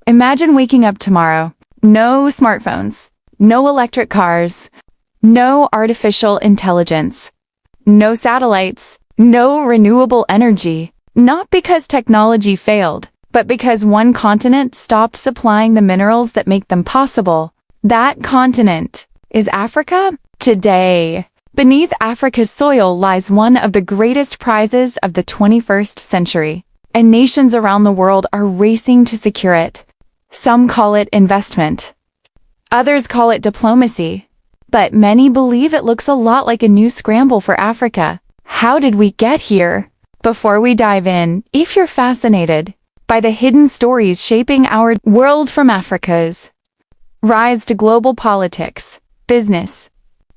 Imagine waking up tomorrow. No smartphones, no electric cars, no artificial intelligence, no satellites, no renewable energy. Not because technology failed, but because one continent stopped supplying the minerals that make them possible. That continent is Africa. Today, beneath Africa's soil lies one of the greatest prizes of the 21st century, and nations around the world are racing to secure it. Some call it investment. Others call it diplomacy. But many believe it looks a lot like a new scramble for Africa. How did we get here? Before we dive in, if you're fascinated by the hidden stories shaping our world from Africa's rise to global politics, business,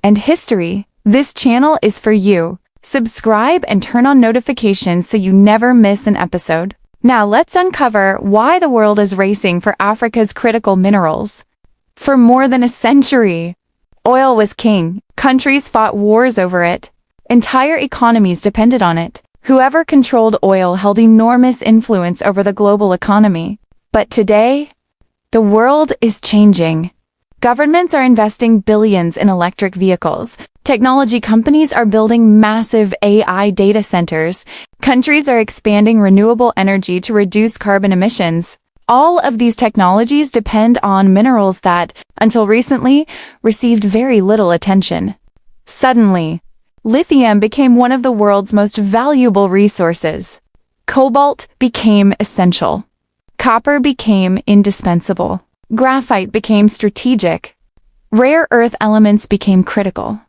and history, this channel is for you. Subscribe and turn on notifications so you never miss an episode. Now let's uncover why the world is racing for Africa's critical minerals. For more than a century, oil was king. Countries fought wars over it. Entire economies depended on it. Whoever controlled oil held enormous influence over the global economy. But today, the world is changing. Governments are investing billions in electric vehicles. Technology companies are building massive AI data centers. Countries are expanding renewable energy to reduce carbon emissions. All of these technologies depend on minerals that, until recently, received very little attention. Suddenly, lithium became one of the world's most valuable resources. Cobalt became essential. Copper became indispensable. Graphite became strategic. Rare earth elements became critical.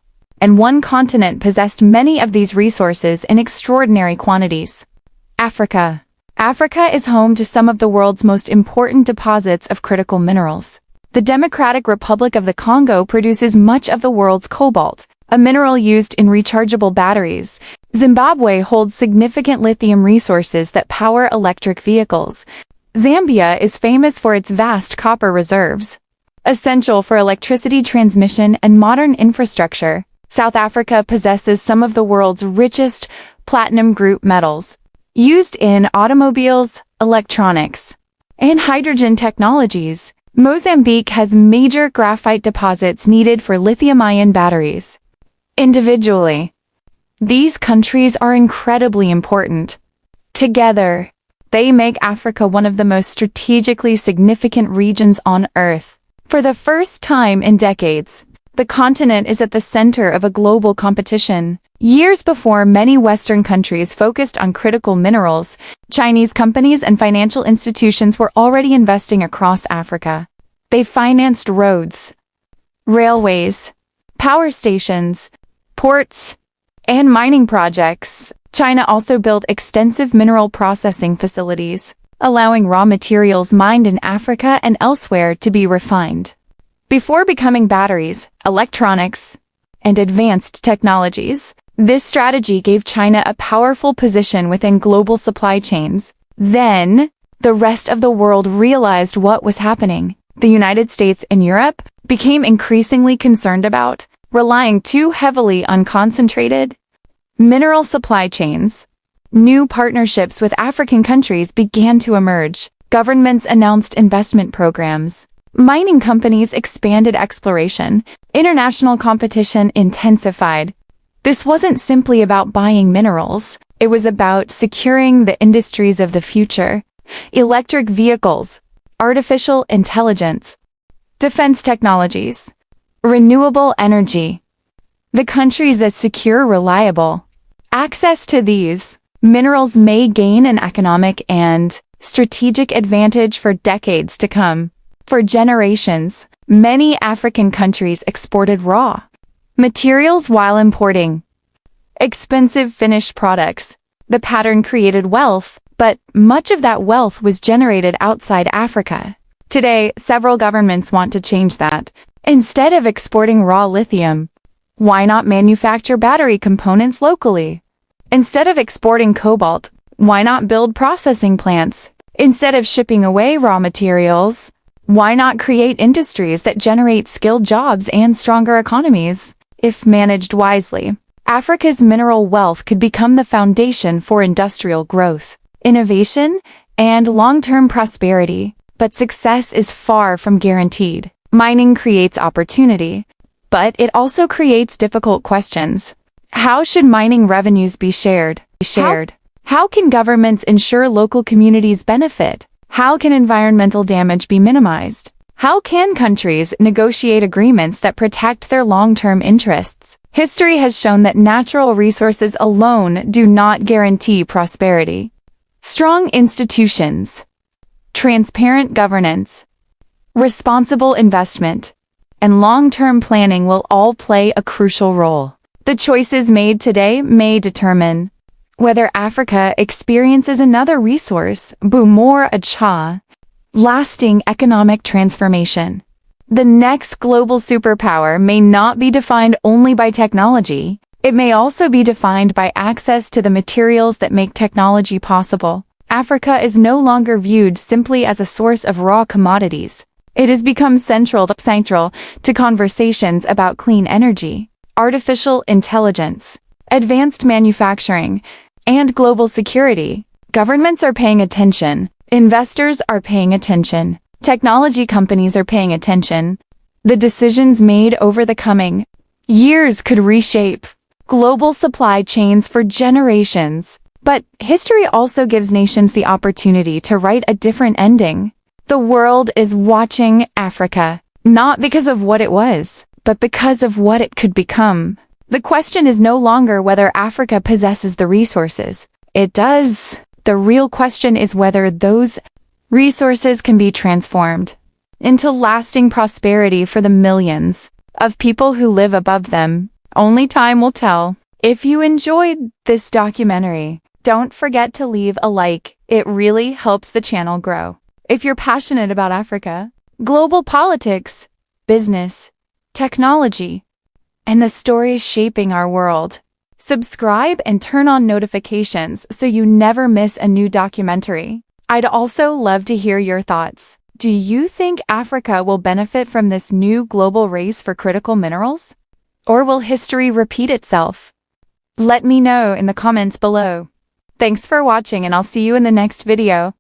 And one continent possessed many of these resources in extraordinary quantities. Africa. Africa is home to some of the world's most important deposits of critical minerals. The Democratic Republic of the Congo produces much of the world's cobalt, a mineral used in rechargeable batteries. Zimbabwe holds significant lithium resources that power electric vehicles. Zambia is famous for its vast copper reserves, essential for electricity transmission and modern infrastructure. South Africa possesses some of the world's richest platinum group metals, used in automobiles, electronics, and hydrogen technologies. Mozambique has major graphite deposits needed for lithium-ion batteries. Individually, these countries are incredibly important. Together, they make Africa one of the most strategically significant regions on Earth. For the first time in decades, the continent is at the center of a global competition. Years before many Western countries focused on critical minerals, Chinese companies and financial institutions were already investing across Africa. They financed roads, railways, power stations, ports, and mining projects. China also built extensive mineral processing facilities, allowing raw materials mined in Africa and elsewhere to be refined. Before becoming batteries, electronics, and advanced technologies, this strategy gave China a powerful position within global supply chains. Then, the rest of the world realized what was happening. The United States and Europe became increasingly concerned about relying too heavily on concentrated mineral supply chains. New partnerships with African countries began to emerge. Governments announced investment programs. Mining companies expanded exploration. International competition intensified. This wasn't simply about buying minerals. It was about securing the industries of the future. Electric vehicles, artificial intelligence, defense technologies, renewable energy. The countries that secure reliable access to these minerals may gain an economic and strategic advantage for decades to come. For generations, many African countries exported raw materials while importing expensive finished products. The pattern created wealth, but much of that wealth was generated outside Africa. Today, several governments want to change that. Instead of exporting raw lithium, why not manufacture battery components locally? Instead of exporting cobalt, why not build processing plants? Instead of shipping away raw materials, why not create industries that generate skilled jobs and stronger economies? If managed wisely, Africa's mineral wealth could become the foundation for industrial growth, innovation, and long-term prosperity. but success is far from guaranteed. Mining creates opportunity, but it also creates difficult questions. How should mining revenues be shared? How can governments ensure local communities benefit? How can environmental damage be minimized? How can countries negotiate agreements that protect their long-term interests? History has shown that natural resources alone do not guarantee prosperity. Strong institutions, transparent governance, responsible investment, and long-term planning will all play a crucial role. The choices made today may determine whether Africa experiences another resource boom or a lasting economic transformation. The next global superpower may not be defined only by technology. It may also be defined by access to the materials that make technology possible. Africa is no longer viewed simply as a source of raw commodities. It has become central to conversations about clean energy, artificial intelligence, advanced manufacturing, and global security. Governments are paying attention. Investors are paying attention. Technology companies are paying attention. The decisions made over the coming years could reshape global supply chains for generations. But history also gives nations the opportunity to write a different ending. The world is watching Africa, not because of what it was, but because of what it could become. The question is no longer whether Africa possesses the resources. It does. The real question is whether those resources can be transformed into lasting prosperity for the millions of people who live above them. Only time will tell. If you enjoyed this documentary, don't forget to leave a like. It really helps the channel grow. If you're passionate about Africa, global politics, business, technology, and the stories shaping our world, subscribe and turn on notifications so you never miss a new documentary. I'd also love to hear your thoughts. Do you think Africa will benefit from this new global race for critical minerals? Or will history repeat itself? Let me know in the comments below. Thanks for watching, and I'll see you in the next video.